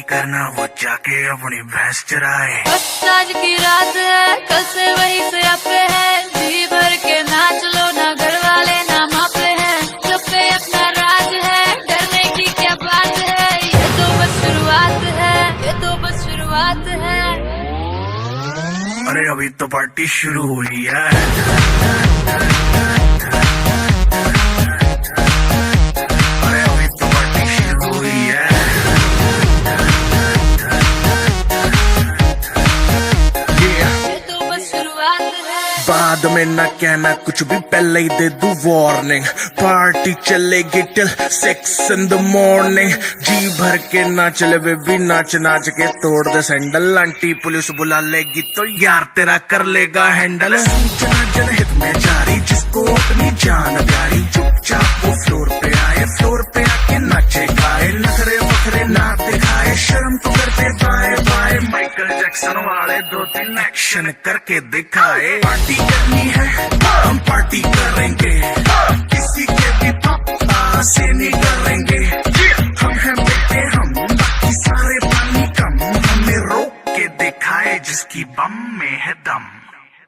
करना वो जाके अपनी भैंस चराए। बस आज की रात है, कल से वही से आपे है, जी भर के नाच लो, ना घर वाले ना मापे हैं, सब पे अपना राज है, डरने की क्या बात है, ये तो बस शुरुआत है, ये तो बस शुरुआत है। अरे अभी तो पार्टी शुरू हुई है। बाद में ना कहना कुछ भी, पहले ही दे दूं वार्निंग। पार्टी चलेगी टिल 6 in the morning। जी भर के ना चले बेबी, नाच नाच के तोड़ दे सैंडल। आंटी पुलिस बुला लेगी तो यार तेरा कर लेगा हैंडल। सूचना जनहित में जारी, जिसको अपनी जान प्यारी, चुपचाप वो फ्लोर पे आए, फ्लोर पे आके नाचे गाए, नखरे वखरे ना दिखाए, शर्म तो करते बाय बाय। माइकल जैक्सन वाले 2-3 एक्शन करके दिखाए। पार्टी करनी है हम पार्टी करेंगे, किसी के भी पापा से नहीं करेंगे। हम हैं बेटे हम, बाकी सारे पानी कम, हमें रोक के दिखाए जिसकी बम में है दम।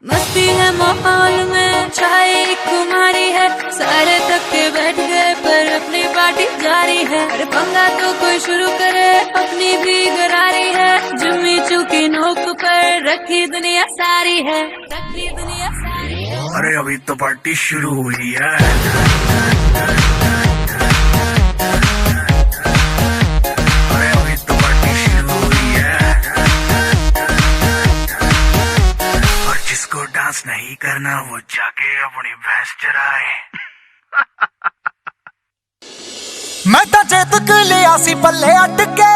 मस्ती है माहौल में, चाहे एक कुमारी है, सारे थक के बैठ गए पर अपनी पार्टी जारी है। अरे पंगा तो कोई शुरू करे, अपनी भी गरारी है, जुम्मी चूकी नोक पर रखी दुनिया सारी है, रखी दुनिया सारी है। अरे अभी तो पार्टी शुरू हुई है। अरे अभी तो पार्टी शुरू हुई है। और जिसको डांस नहीं करना वो जाके अपनी भैंस चराए। मैं तो चेतक लिया सी पल्ले अट के,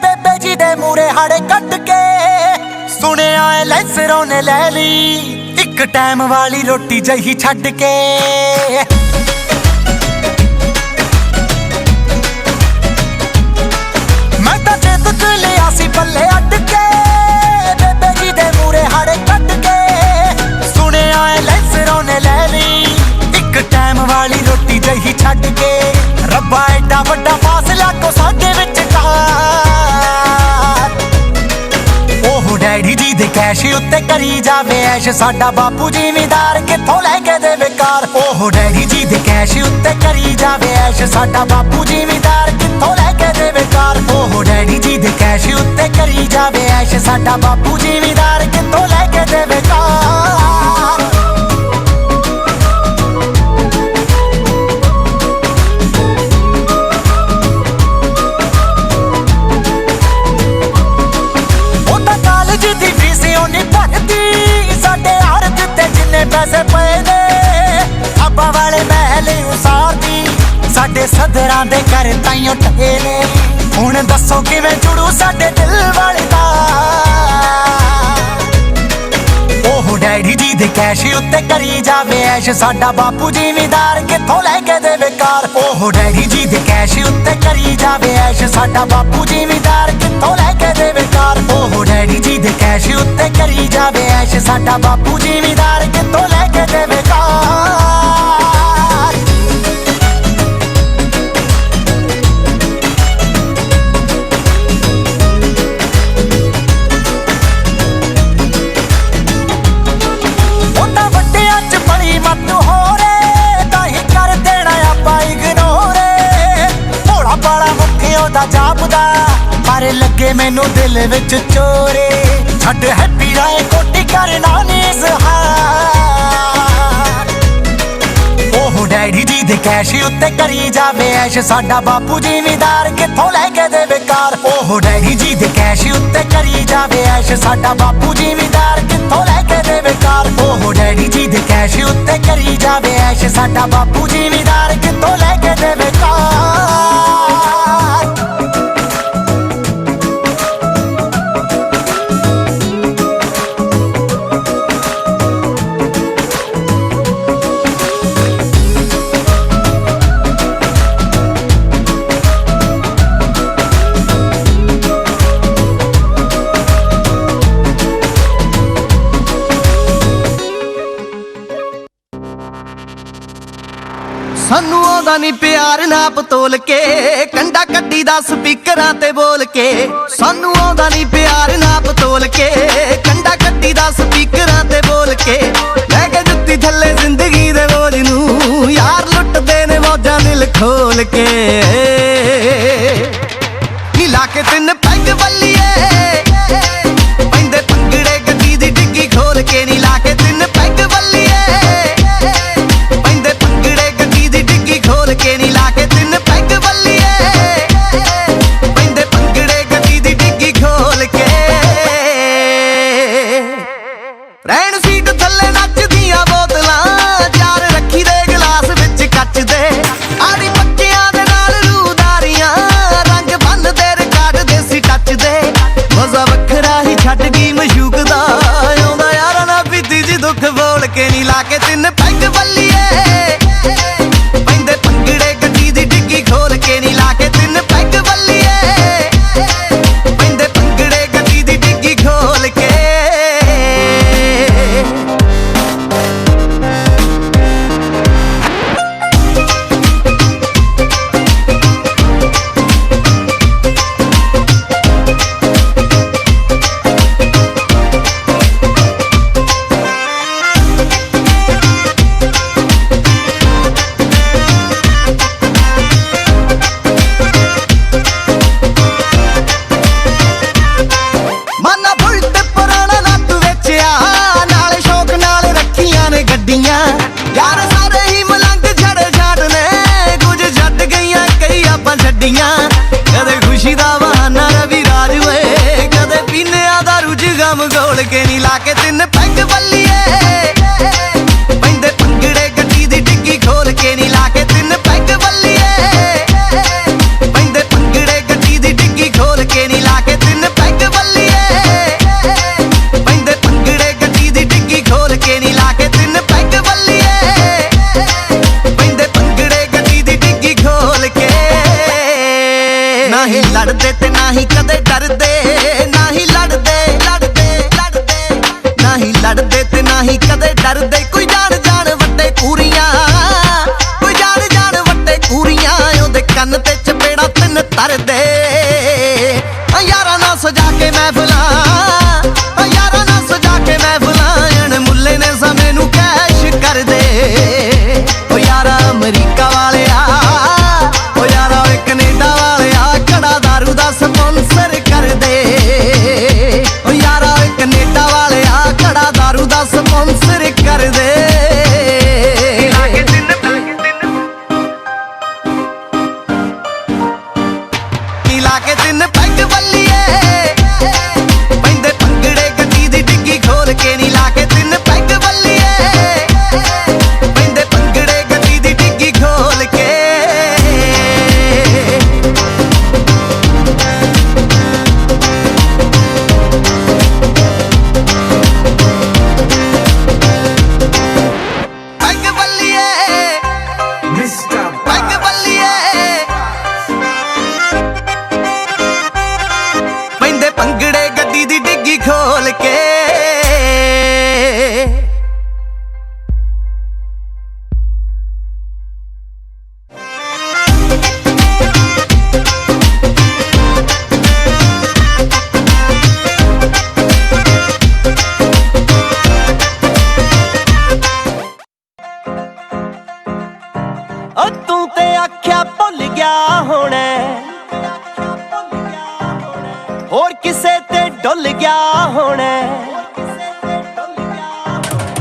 बेबे जी दे मूरे हाड़े कट के, सुने आए लैसरों ने ले ली एक टाइम वाली रोटी जही छड़ के। मैं तो चेतक लिया सी पल्ले अट के, बेबे जी दे मूरे हाड़े कट के, सुने आए लैसरों ने ले ली एक टाइम वाली रोटी जही छड़ के। रब्बा एडा वड्डा फासला को साडे विचकार, ओह डैडी जी दे कैश उत्ते करी जावे ऐश, साडा बापू जिमीदार किथों लैके देवे कार। ओह डैडी जी दे कैश उत्ते करी जावे ऐश, साडा बापू जिमीदार किथों लैके देवे कार। ओह डैडी जी दे कैश उत्ते करी जावे ऐश, साडा बापू जिमीदार किथों लैके देवे कार। पैसे पे ने अब्बा वाले महल उसारदी, साडे सदरां दे घर ताईं ठेले। हुण दसो किवें जुड़ू साडे दिल वाले दा, ओह डैडी जी दे कैश उत्ते करी जावे ऐश, साडा बापू जिमीदार किथों लैके देवे कार। ओह डैडी जी दे कैश उत्ते करी जावे ऐश, साडा बापू जिमीदार किथों लैके देवे कार। ओह डैडी जी दे कैश उत्ते करी जावे ऐश, साडा बापू जिमीदार किथों लैके देवे कार। ओटा वड्डियां च बड़ी मत हो रे, ताही कर देना आपां इग्नोर। भोला भाला मुखी ओदा जापदा, पर लगे मैनू दिल विच चोरे। छड्ड हैप्पी राय कोटी करना नी इज़हार, ओह डैडी जी दे कैश उत्ते करी जावे ऐश, साडा बापू जिमीदार किथों लैके देवे कार। ओह डैडी जी दे कैश उत्ते करी जावे ऐश, साडा बापू जिमीदार किथों लैके देवे कार। ओह डैडी जी दे कैश उत्ते करी जावे ऐश, साडा बापू जिमीदार किथों लैके देवे कार। ਸਾਨੂੰ ਆਉਂਦਾ ਨਹੀਂ ਪਿਆਰ ਨਾਪ ਤੋਲ ਕੇ, ਕੰਡਾ ਕੱਢੀ ਦਾ ਸਪੀਕਰਾਂ ਤੇ ਬੋਲ ਕੇ। ਸਾਨੂੰ ਆਉਂਦਾ ਨਹੀਂ ਪਿਆਰ ਨਾਪ ਤੋਲ ਕੇ, ਕੰਡਾ ਕੱਢੀ ਦਾ ਸਪੀਕਰਾਂ ਤੇ ਬੋਲ ਕੇ। ਲੈ ਕੇ ਜੁੱਤੀ ਥੱਲੇ ਜ਼ਿੰਦਗੀ ਦੇ ਬੋਝ ਨੂੰ, ਯਾਰ ਲੁੱਟਦੇ ਨੇ ਮੌਜਾਂ ਦਿਲ ਖੋਲ ਕੇ। ਨੀ ਲਾ ਕੇ ਤਿੰਨ ਪੈਗ ਵੱਲੀਏ, ਪੈਂਦੇ ਭੰਗੜੇ ਗੱਡੀ ਦੀ ਡਿੱਗੀ ਖੋਲ ਕੇ। ਨੀ ਲਾ ਕੇ ਤਿੰਨ ਪੈਗ ਵੱਲੀਏ, ਪੈਂਦੇ ਭੰਗੜੇ ਗੱਡੀ ਦੀ ਡਿੱਗੀ ਖੋਲ ਕੇ। ਨੀ ਲਾ ਕੇ ਤਿੰਨ ਪੈਗ ਵੱਲੀਏ, ਪੈਂਦੇ ਭੰਗੜੇ ਗੱਡੀ ਦੀ ਡਿੱਗੀ ਖੋਲ ਕੇ। ਰਹਿਣ ਸੀਟ ਥੱਲੇ ਨੱਚਦੀਆਂ ਬੋਤਲਾਂ, ਯਾਰ ਰੱਖੀ ਦੇ ਗਲਾਸ ਵਿੱਚ ਕੱਚ ਦੇ। ਆੜੀ ਪੱਕਿਆਂ ਦੇ ਨਾਲ ਰੂਦਾਰੀਆਂ, ਰੰਗ ਬੰਨਦੇ ਰਿਕਾਰਡ ਦੇਸੀ ਟੱਚ ਦੇ। ਮਜ਼ਾ ਵੱਖਰਾ ਹੀ ਛੱਡ ਗਈ ਮਸ਼ੂਕ ਦਾ, ਆਉਂਦਾ ਯਾਰਾਂ ਨਾਲ ਬੀਤੀ ਜੀ ਦੁੱਖ ਬੋਲ ਕੇ। ਨੀ ਲਾ ਕੇ ਤਿੰਨ ਪੈਗ ਵੱਲੀਏ, ਪੈਂਦੇ ਭੰਗੜੇ ਗੱਡੀ ਦੀ ਡਿੱਗੀ ਖੋਲ ਕੇ। ਨੀ ਲਾ ਕੇ ਤਿੰਨ ਪੈਗ ਵੱਲੀਏ, ਪੈਂਦੇ ਭੰਗੜੇ ਗੱਡੀ ਦੀ ਡਿੱਗੀ ਖੋਲ ਕੇ। ਮਾਨਾ ਬੁਲਟ ਪੁਰਾਣਾ ਲੱਤ ਵੇਚਿਆ, ਨਾਲੇ ਸ਼ੌਕ ਨਾਲ ਰੱਖੀਆਂ ਨੇ ਗੱਡੀਆਂ। ਯਾਰ ਸਾਰੇ ਹੀ ਮਲੰਗ ਛੜੇ ਛਾਟ ਨੇ, ਕੁਝ ਛੱਡ ਗਈਆਂ ਕਈ ਆਪਾਂ ਛੱਡੀਆਂ। ਕਦੇ ਖੁਸ਼ੀ ਦਾ ਬਹਾਨਾ ਰਵੀ ਰਾਜ ਓਏ, ਕਦੇ ਪੀਨਿਆਂ ਦਾ ਰੁਝ ਗਮ ਗੋਲ ਕੇ। ਨੀ ਲਾ ਕੇ ਤਿੰਨ ਪੈਗ ਵੱਲੀਏ, ਪੈਂਦੇ ਭੰਗੜੇ ਗੱਡੀ ਦੀ ਡਿੱਗੀ ਖੋਲ ਕੇ। ਨੀ ਲਾ ਕੇ ਤਿੰਨ ਪੈਗ ਵੱਲੀਏ, ਪੈਂਦੇ ਭੰਗੜੇ ਗੱਡੀ ਦੀ ਡਿੱਗੀ ਖੋਲ ਕੇ। ਨੀ ਲਾ ਕੇ ਤਿੰਨ ਪੈਗ ਵੱਲੀਏ, ਪੈਂਦੇ ਭੰਗੜੇ ਗੱਡੀ ਦੀ ਡਿੱਗੀ ਖੋਲ ਕੇ। ਨੀ ਲਾ ਕੇ ਤਿੰਨ ਪੈਗ ਵੱਲੀਏ, ਪੈਂਦੇ ਭੰਗੜੇ ਗੱਡੀ ਦੀ ਡਿੱਗੀ ਖੋਲ ਕੇ। ਨਾ ਹੀ ਲੜਦੇ ਤੇ ਨਾ ਹੀ ਕਦੇ ਡਰਦੇ, ਨਾ ਹੀ ਲੜਦੇ ਨਾ ਹੀ ਲੜਦੇ ਤੇ ਨਾ ਹੀ ਕਦੇ ਡਰਦੇ। ਕੋਈ ਜਾਣ ਜਾਣ ਵੱਡੇ ਕੂਰੀਆਂ, ਕੋਈ ਜਾਣ ਜਾਣ ਵੱਡੇ ਕੂਰੀਆਂ, ਉਹਦੇ ਕੰਨ ਤੇ ਚਪੇੜਾ ਤਿੰਨ ਤਰਦੇ। ਯਾਰਾਂ ਨਾਲ ਸਜਾ ਕੇ ਮਹਿਫਲਾਂ, ਯਾਰਾਂ ਨਾਲ ਸਜਾ ਕੇ ਮਹਿਫਲਾਂ, ਅਣ ਮੁੱਲੇ ਨੇ ਸਮੇਂ ਨੂੰ ਕੈਸ਼ ਕਰਦੇ। ਓ ਯਾਰਾ ਅਮਰੀਕਾ ਵਾਲਿਆ, ਓ ਯਾਰਾ ਓਏ ਕੈਨੇਡਾ ਵਾਲਿਆ, ਕੜਾ ਦਾਰੂ ਦਾ ਸਪਾਂਸਰ ਕਰਦੇ। ਓ ਯਾਰਾ ਓਏ ਕੈਨੇਡਾ ਵਾਲਿਆ, ਕੜਾ ਦਾਰੂ ਦਾ ਸਪਾਂਸਰ ਕਰਦੇ। ਨੀ ਲਾ ਕੇ ਤਿੰਨ ਪੈਗ ਵੱਲੀਏ, ਪੈਂਦੇ ਭੰਗੜੇ ਗੱਡੀ ਦੀ ਡਿੱਗੀ ਖੋਲ ਕੇ। ਨੀ ਲਾ ਕੇ ਤਿੰਨ ਪੈਗ ਵੱਲੀਏ, ਪੈਂਦੇ ਭੰਗੜੇ ਗੱਡੀ ਦੀ ਡਿੱਗੀ ਖੋਲ ਕੇ। ਪੈਗ ਵੱਲੀਏ, ਪੈਗ ਵੱਲੀਏ, ਪੈਂਦੇ ਭੰਗੜੇ ਗੱਡੀ ਦੀ ਡਿੱਗੀ ਖੋਲ ਕੇ। ਓ ਤੂੰ ਤੇ ਆਖਿਆ ਭੁੱਲ ਗਿਆ ਹੋਣਾ, ਹੋਰ ਕਿਸੇ ਤੇ ਡੁੱਲ ਗਿਆ ਹੋਣਾ।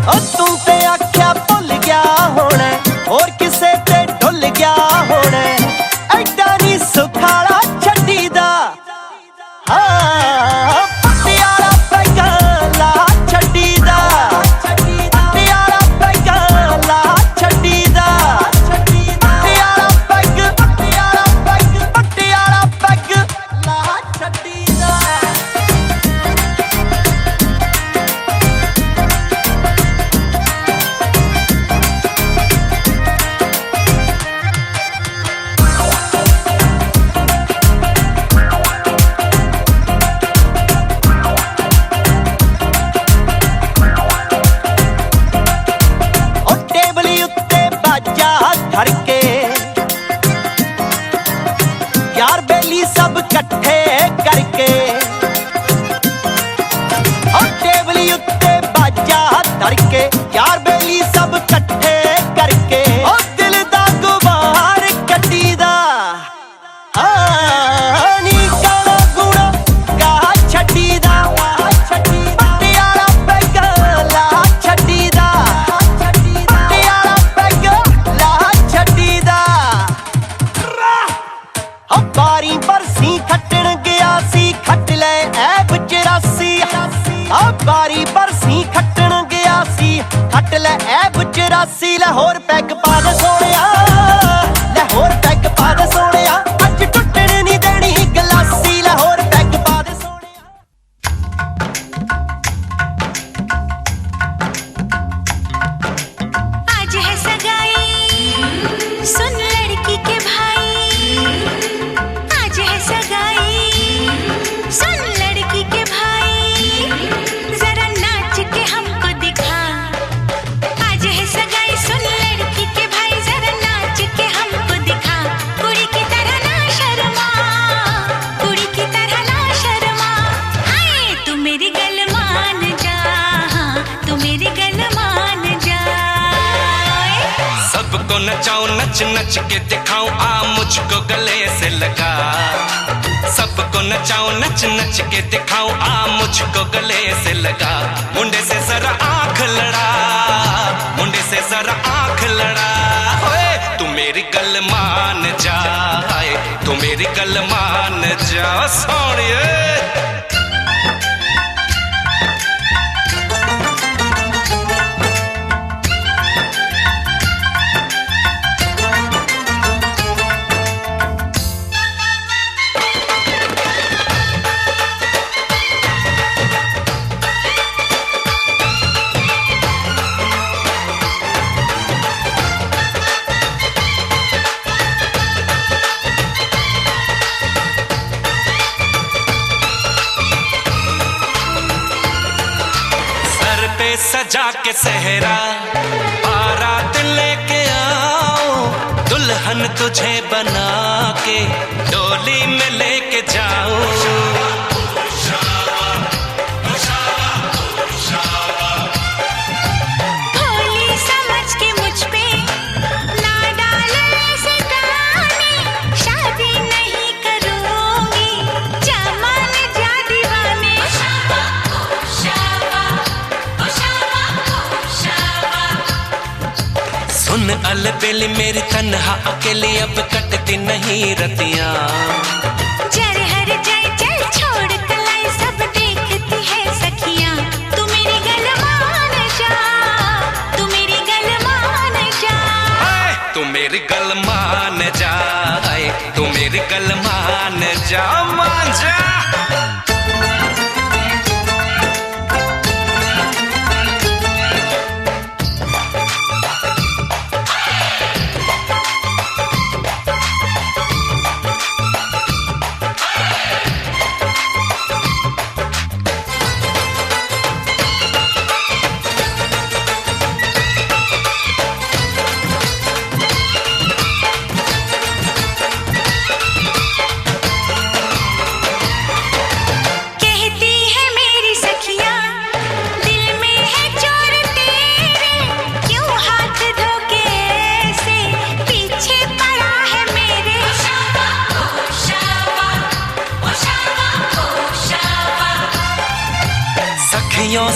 ਓ ਤੂੰ ਤੇ ਆਖਿਆ ਭੁੱਲ ਗਿਆ ਹੋਣਾ, ਹੋਰ ਕਿਸੇ ਤੇ ਡੁੱਲ ਗਿਆ ਹੋਣਾ। ਐਡਾ ਨੀ ਸੁਖਾਲਾ ਛੱਡੀਦਾ, ਹਾਂ ਪਟਿਆਲਾ ਪੈਗਾ ਲਾ ਛੱਡੀਦਾ, ਪਟਿਆਲਾ ਪੈਗਾ ਲਾ ਛੱਡੀਦਾ, Patiala peg, Patiala peg, Patiala peg ਲਾ ਛੱਡੀਦਾ। बारी बरसी खट्टन गया सी खट ले ऐब 84 लाहौर पैग पा दे सोनिया लाहौर पैग पा दे सोनिया अज टुटण नहीं देनी गलासी लाहौर पैग पा दे सोनिया आज है सगाई सुन लड़की के भाई आज है सगाई सुन लड़की के भाई जरा नाच के हमको दिखा आज है सगाई सुन लड़की के भाई जरा नाच के हमको दिखा कुड़ी की तरह ना शर्मा कुड़ी की तरह ना शर्मा हाय तू मेरी गल मान जा तू मेरी गल मान जा सबको नचाऊं नच नच के दिखाऊं आ मुझको गले से लगा सबको नचाऊं नच नच के दिखाऊं आ मुझको गले से लगा मुंडे से जरा आंख लड़ा मुंडे से जरा आंख लड़ा ओए तू मेरी गल मान जा तू मेरी गल मान जा सोनिए सजा के सहरा बारात लेके आओ दुल्हन तुझे बना के डोली में लेके जाओ भोली समझ के मुझ पे ना डालो ऐसे गाने शादी नहीं करूंगी जमान जा दीवाने सुन अलबेली मेरी तन्हा अकेली अब कटती नहीं रतियां जर हर जाए चल छोड़ कलाई सब देखती है सखियां तू मेरी गल मान जा तू मेरी गल मान जा तू मेरी गल मान जा तू मेरी गल मान जा मान जा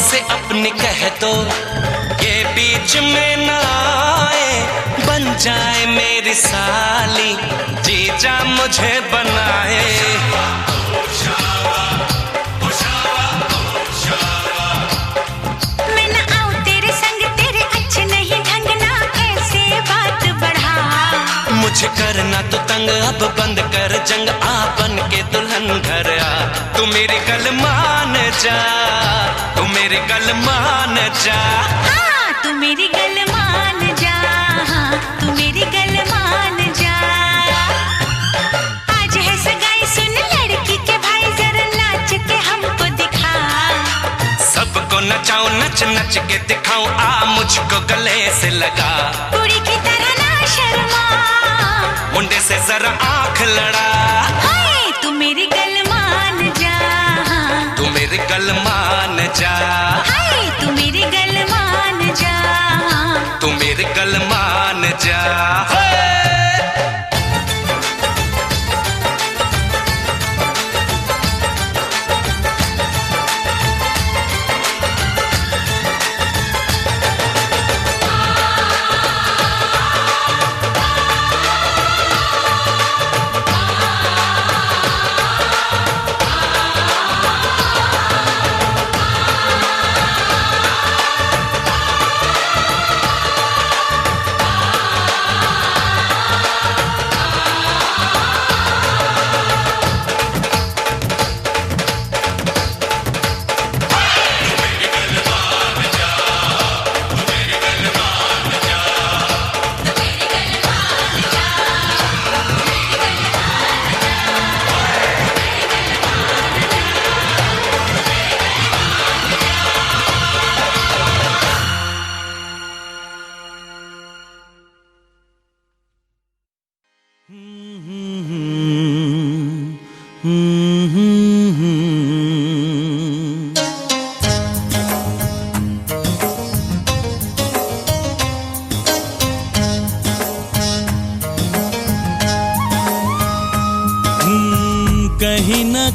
से अपनी कह दो ये बीच में ना आए बन जाए मेरी साली जीजा मुझे बनाए मैं ना आऊं तेरे संग तेरे अच्छे नहीं ढंग ना ऐसे बात बढ़ा मुझे करना तो तंग अब बंद कर जंग आ बन के दुल्हन घर आ तू मेरी गल मान जा तू मेरी गल मान जा हाँ तू मेरी गल मान जा हाँ तू मेरी गल मान जा आज है सगाई सुन लड़की के भाई जरा नाच के हमको दिखा सबको नचाऊं नच नच के दिखाऊं आ मुझको गले से लगा कुड़ी की तरह ना शर्मा मुंडे से जरा आंख लड़ा हाय तू मेरी गल मान जा तू मेरी गल मान जा हाय तू मेरी गल मान जा तू मेरी गल मान जा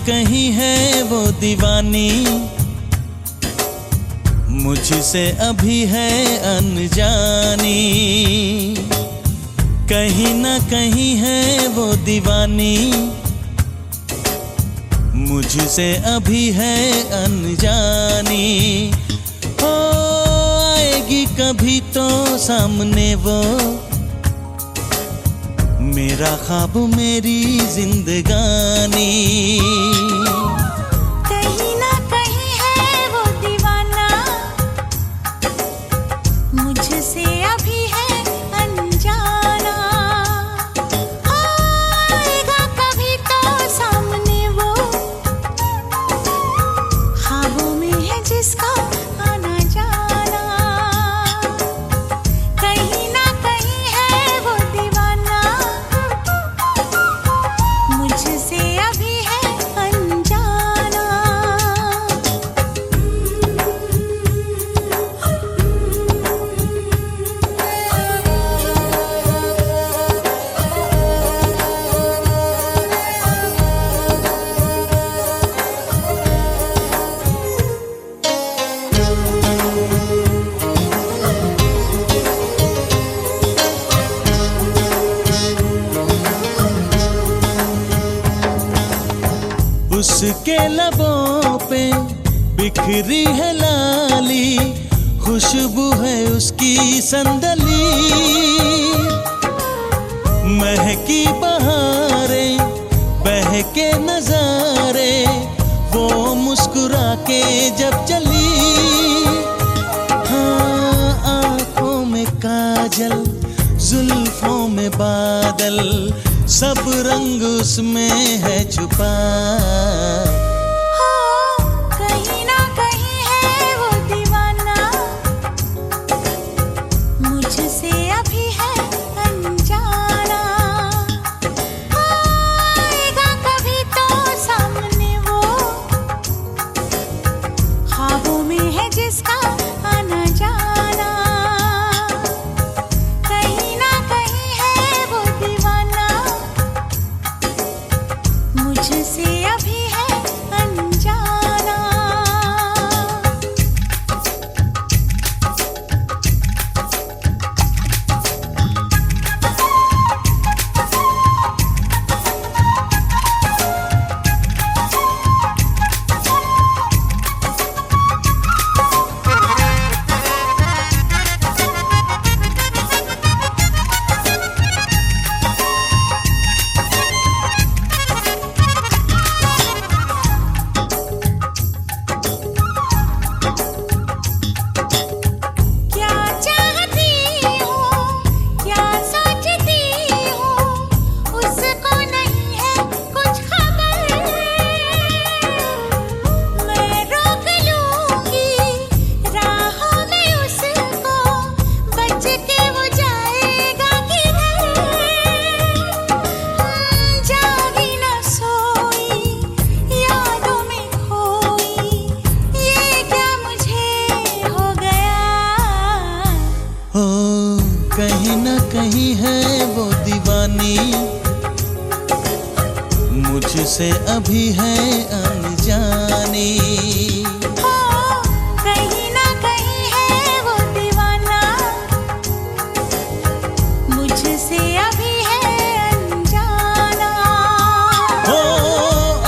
कहीं है वो दीवानी, मुझसे अभी है अनजानी। कहीं ना कहीं है वो दीवानी, मुझसे अभी है अनजानी। हो आएगी कभी तो सामने वो, मेरा ख्वाब मेरी जिंदगानी। कहीं ना कहीं है वो दीवाना, मुझसे अभी है अनजाना। आएगा कभी तो सामने वो, ख्वाबों में है जिसका आना जाना। कहीं ना कहीं है वो दीवाना, मुझसे अभी है अनजाना। उसके लबों पे बिखरी है लाली, खुशबू है उसकी संदली। महकी बहारें बहके नजारे, वो मुस्कुरा के जब चली। हाँ आंखों में काजल, जुल्फों में बादल, सब रंग उसमें है छुपा। कहीं ना कहीं है वो दीवाना, मुझसे अभी है अनजाना। आएगा कभी तो सामने वो, ख्वाबों में है जिसका आना जाना। कहीं ना कहीं है वो दीवाना, मुझसे अभी है अनजाना। क्या चाहती हूँ, क्या सोचती हूँ, उसको नहीं है कुछ खबर। मैं रोक लूँगी राहों में उसको, बच के वो जाएगा किधर। जागी न सोई, यादों में खोई, ये क्या मुझे हो गया। हो कहीं ना कहीं है वो दीवानी, मुझसे अभी है अनजानी। कहीं ना कहीं है वो दीवाना, मुझसे अभी है अनजाना। हो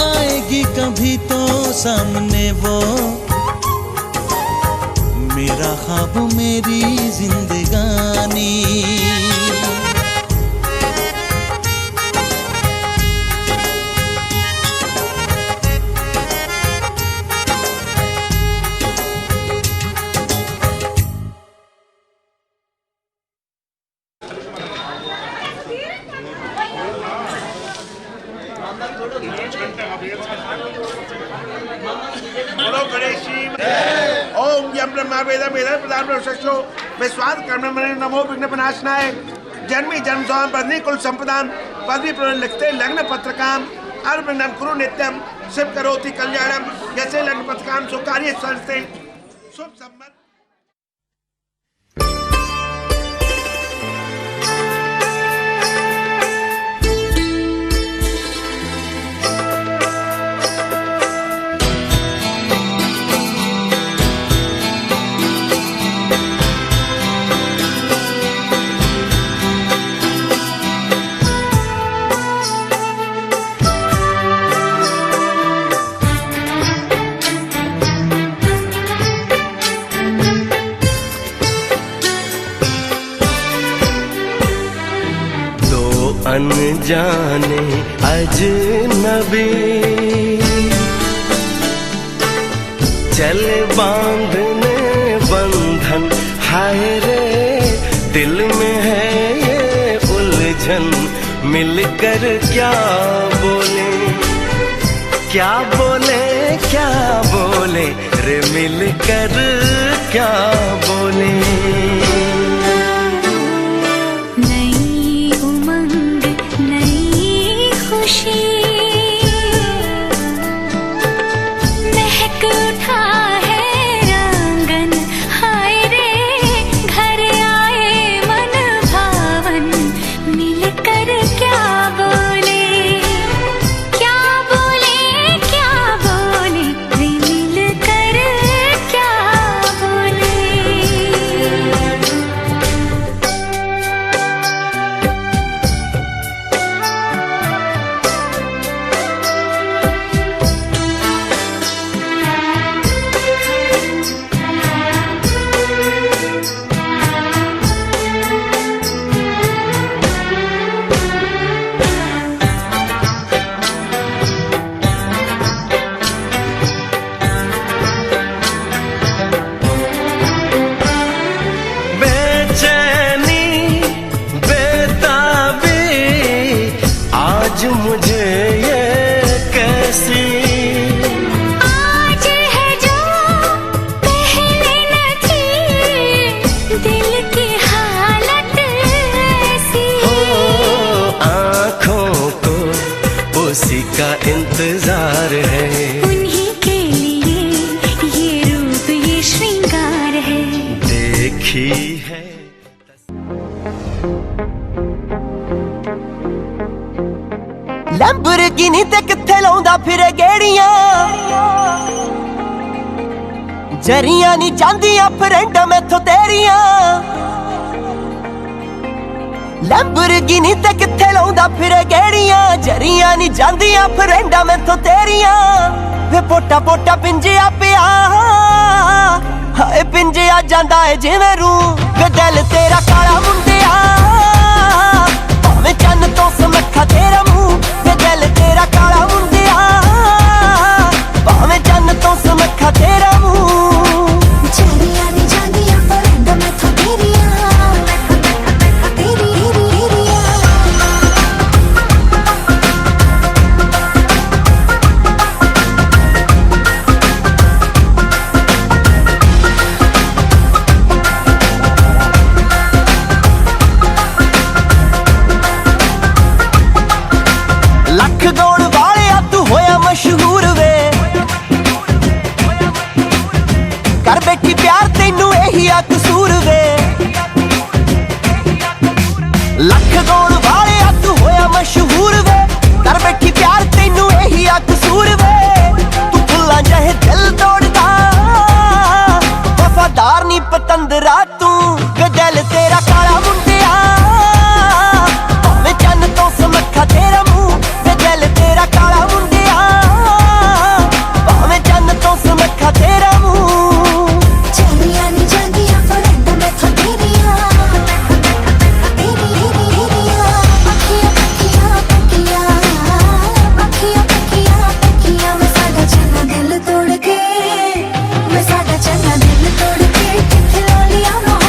आएगी कभी तो सामने वो, मेरा ख्वाब मेरी जिंदगानी। बोलो गणेश जी। ओम यम ब्रह्मा वेद वेद प्रदान ब्रह्मशो विश्वास कर्म मने नमो विघ्न विनाशनाय। जन्मी जन्म स्वाम पत्नी कुल संपदान, पदवी प्रवण लिखते लग्न पत्रकाम। अर्पणम कुरु नित्यम शिव करोति कल्याणम। जैसे लग्न पत्रकाम सुकार्य सर्वते शुभ संमत। अनजाने अजनबी चल बांधने बंधन, हाय रे दिल में है ये उलझन, मिलकर क्या बोले, क्या बोले, क्या बोले रे, मिलकर क्या बोले। नई उमंग नई खुशी महक उठा है आंगन, हाय रे घर आए मन भावन, मिलकर क्या बोले, क्या बोले, क्या बोले रे, मिलकर क्या बोले। बेचैनी बेताबी आज मुझे ये कैसी, आज है जो पहले न थी, दिल की हालत ऐसी, हो आँखों को उसी का इंतजार है, उन्हीं के लिए ये रूप ये श्रृंगार है। देखी है लैम्बोर्गिनी ते किथे लाउंदा फिरे गेड़ियां, जरियां नी चांदियां फ्रेंडां मैथों तेरियां। लैम्बोर्गिनी ते किथे लाउंदा फिरे गेड़ियां, जरियां नी चांदियां फ्रेंडां मैथों तेरियां। वे पोटा पोटा पिंजिया पिया, हाय पिंजिया जांदा है जिवें रूह, वे दिल तेरा काला मुंडिया, भावें चन्न तो समखा तेरा मुंह, वे दिल तेरा काला मुंडिया, भावें चन्न तो समखा तेरा मुंह। जरियां नी जांदियां फ्रेंडां मैथों तेरियां, तेरी तेरियां। लख दौड़ वाले तू होया मशहूर वे, कर बैठी प्यार तेनू यही आ कसूर वे। लख दौड़ वाले तू होया मशहूर वे, कर बैठी प्यार तेनू यही आ कसूर वे। तू फुल्लां जहे दिल तोड़दा, वफादार नी पतंदरा तू, वे दिल तेरा काला मुंडिया, भावें चन्न तो समखा तेरा मुंह, वे दिल तेरा काला मुंडिया, भावें चन्न तो समखा तेरा मुंह। जरियां नी जांदियां फ्रेंडां मैथों तेरियां, तेरी तेरियां। अखियां पक्कियां पक्कियां, अखियां पक्कियां पक्कियां, मैं साडा चन्ना दिल तोड़ के, मैं साडा चन्ना दिल तोड़ के, किथे ला लिया मोह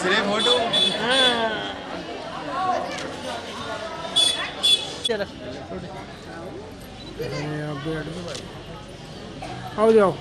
सिरे फोटो आओ जाओ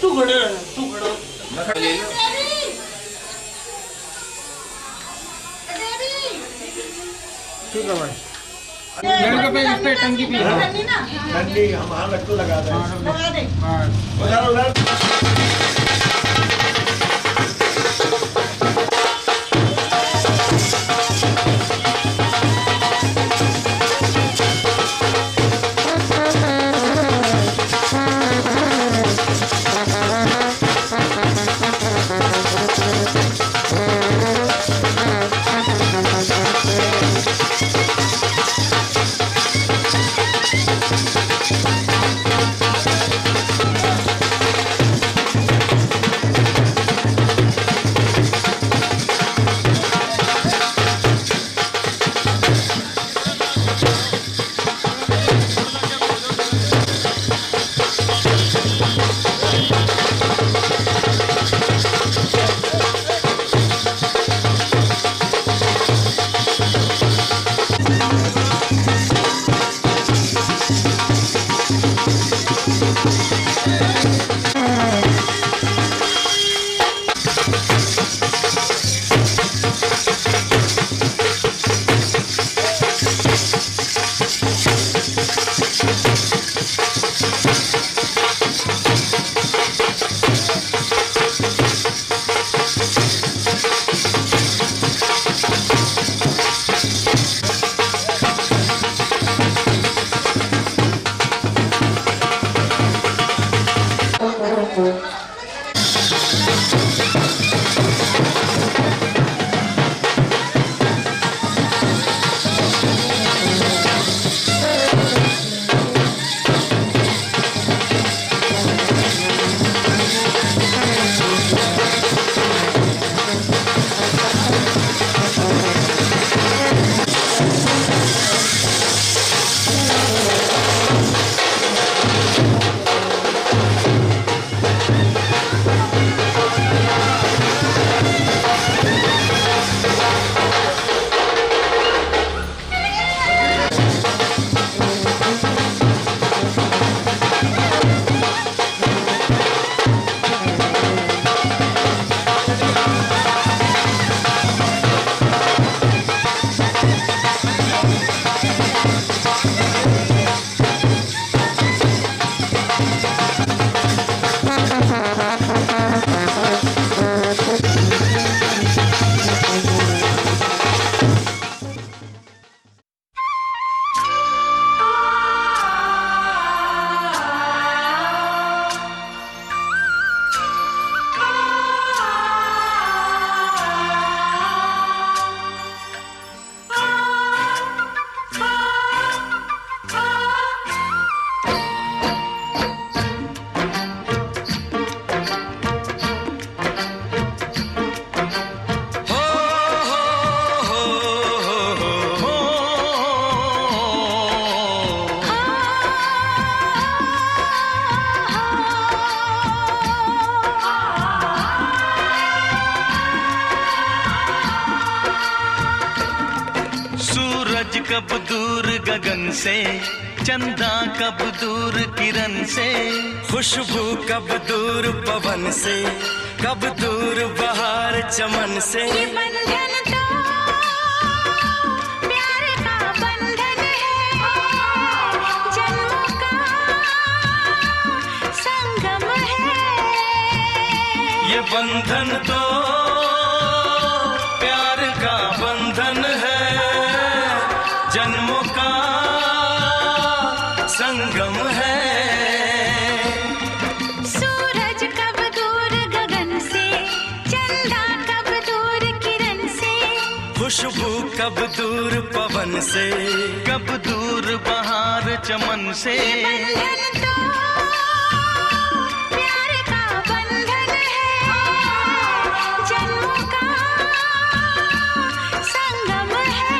तू खड़े रहना, तू खड़ा ले लो। ठीक है भाई लड़के पे इस पे टंकी पी ठंडी हम लट्टू लगा दें। कब दूर गगन से, चंदा कब दूर किरण से, खुशबू कब दूर पवन से, कब दूर बहार चमन से। ये बंधन तो प्यार का बंधन है, जन्मों का संगम है। ये बंधन तो प्यार का बंधन है, जन्मों का संगम है। सूरज कब दूर गगन से, चंदा कब दूर किरण से, कब दूर पवन से, कब दूर बहार चमन से। प्यार का बंधन है, जन्मों का संगम है।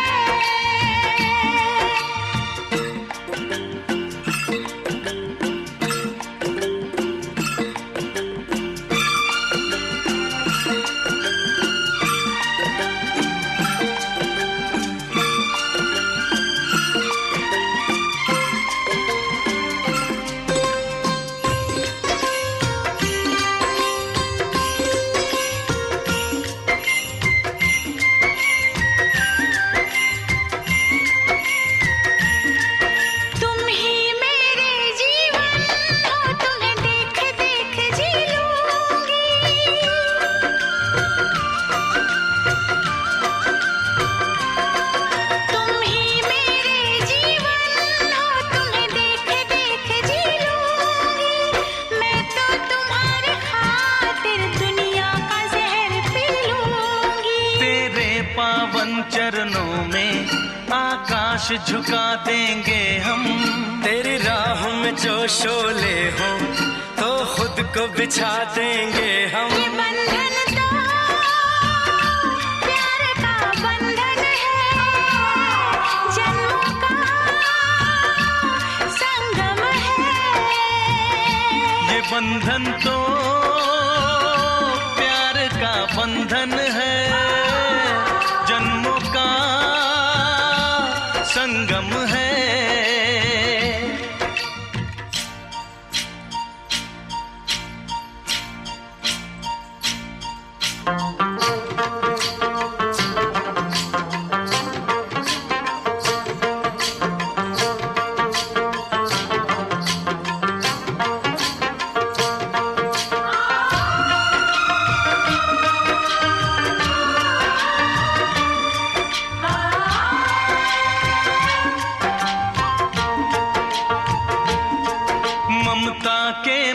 चरणों में आकाश झुका देंगे हम। तेरी राह में जो शोले हो तो खुद को बिछा देंगे हम। ये बंधन तो प्यार का बंधन है, जन्मों का संगम है। ये बंधन तो प्यार का बंधन है, जन्मों का संगम है।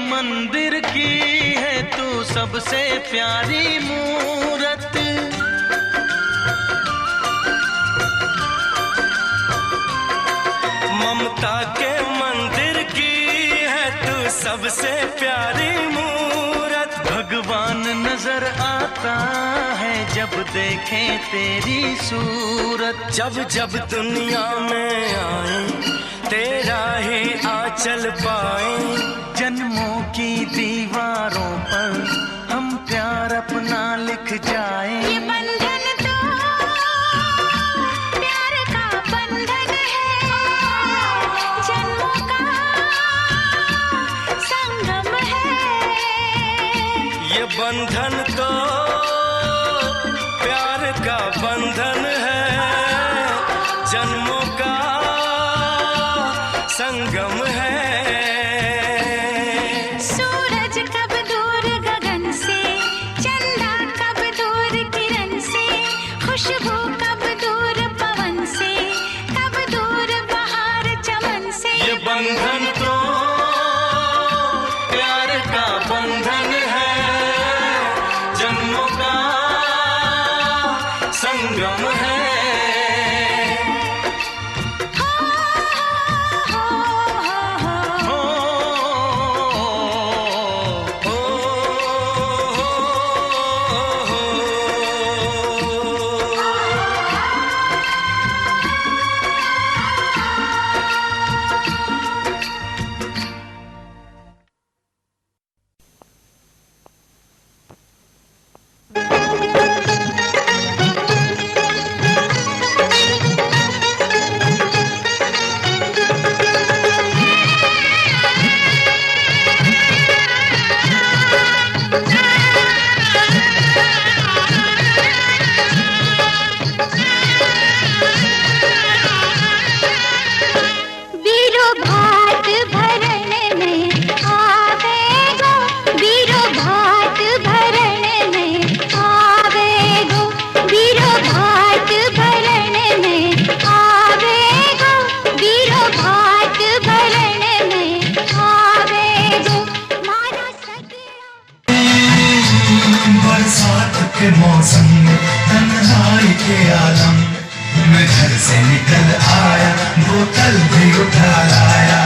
मंदिर की है तू सबसे प्यारी मूरत। ममता के मंदिर की है तू सबसे प्यारी मूरत। भगवान नजर आता है जब देखें तेरी सूरत। जब जब दुनिया में आए तेरा ही आंचल पाए। जन्मों की दीवारों पर हम प्यार अपना लिख जाए। ये बंधन तो प्यार का बंधन है, जन्मों का संगम है। ये बंधन तो प्यार का बंधन है, जन्मों का संगम है। खुशबू कब दूर पवन से, कब दूर बहार चमन से। ये बंधन तो प्यार का बंधन है, जन्मों का संगम है। के मौसम में तन्हाई के आलम मैं घर से निकल आया, बोतल भी उठा लाया।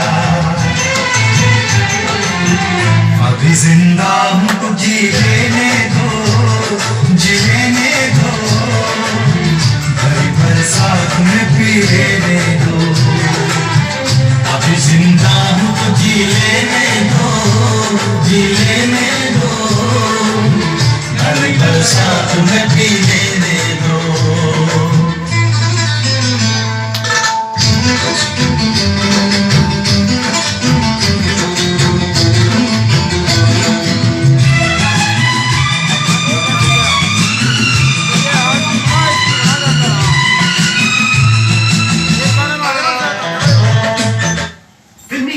अभी जिंदा हूँ तो जी लेने दो, जी लेने दो, भरी बरसात में पी लेने दो। अभी जिंदा हूँ तो जी लेने दो, जी लेने दो, भरी बरसात में पी लेने दो।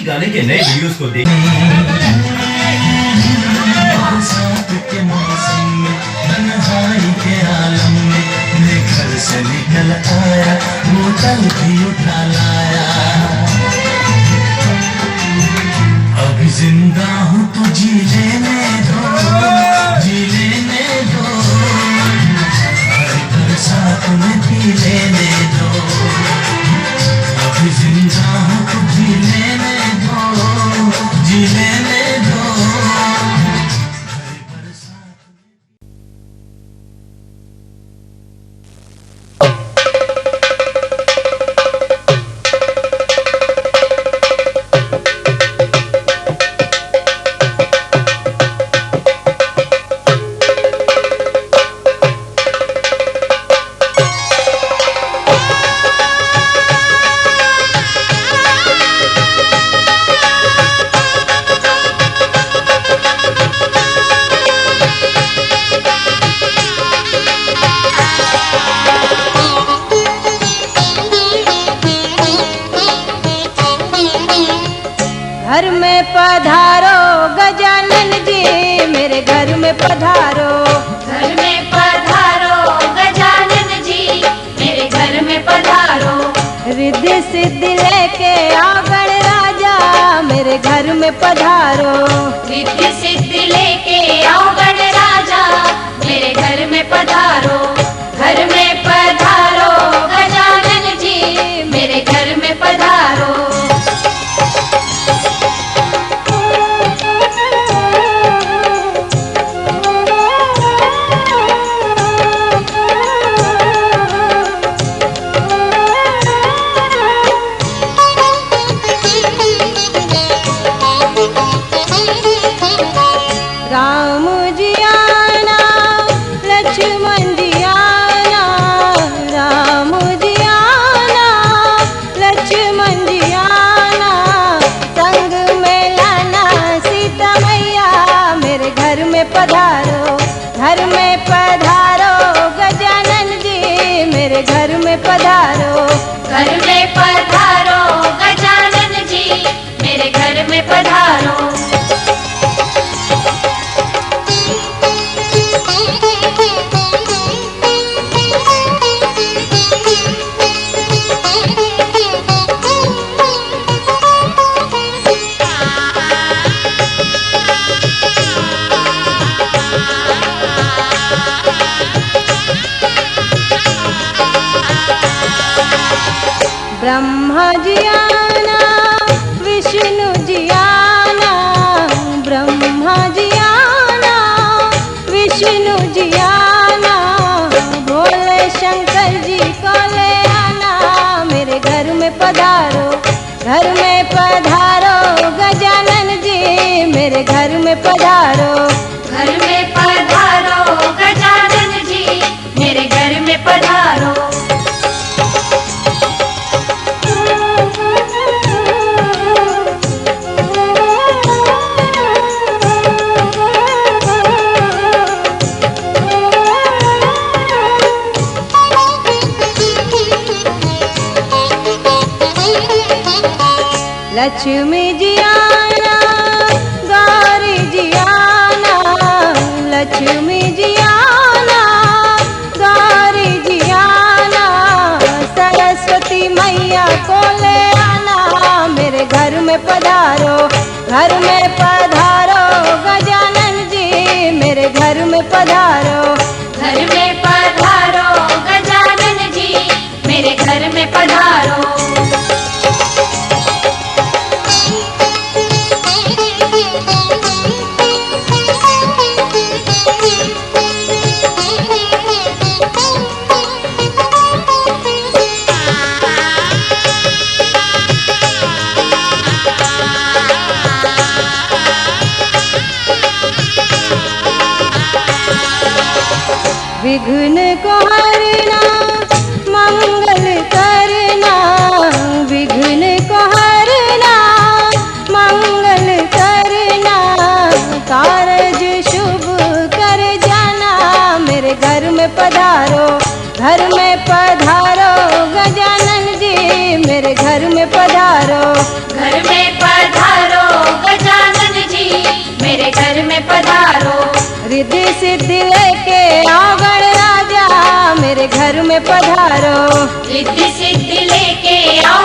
गाने के नए वीडियोस को देखने के मौसम में, तन्हाई के आलम में, मैं घर से निकल आया, बोतल भी उठा लाया। अभी जिंदा हूँ तो जी लेने दो, जी लेने दो, हरी बरसात में पी लेने दो। अभी जिंदा हूँ तो जी लेने दो, जी लेने दो। घर में पधारो गजानन जी, मेरे घर में पधारो। घर में पधारो गजानन जी, मेरे घर में पधारो। रिद्धि सिद्धि लेके आओ गणराजा, मेरे घर में पधारो। रिद्धि सिद्धि लेके आओ गणराजा, मेरे घर में पधारो। घर में पधारो गजानन जी, मेरे घर में पधारो। राम जी आना, लक्ष्मण जी आना, राम जी आना, लक्ष्मण जी आना, संग में लाना सीता मैया, मेरे घर में पधारो। घर में पधारो गजानन जी, मेरे घर में पधारो। घर में पधारो गजानन जी, मेरे घर में पधारो। ब्रह्मा जी आना, विष्णु जी आना, ब्रह्मा जी आना, विष्णु जी आना, भोले शंकर जी को ले आना, मेरे घर में पधारो। घर में पधारो गजानन जी, मेरे घर में पधारो। घर में पधारो गजानन जी, मेरे घर में पधारो। लक्ष्मी जी आना, गौरी जी आना, लक्ष्मी जी आना, गौरी जी आना, सरस्वती मैया को ले आना, मेरे घर में पधारो। घर में पधारो गजानन जी, मेरे घर में पधारो। घर में पधारो गजानन जी, मेरे विघ्न को हरना मंगल करना, विघ्न को हरना मंगल करना, कारज शुभ कर जाना। मेरे घर में पधारो, घर में पधारो गजानन जी, मेरे घर में पधारो, घर में पधारो गजानन जी, मेरे घर में पधारो। रिद्धि सिद्धि लेके आओ गणराजा, मेरे घर में पधारो, रिद्धि सिद्धि लेके आओ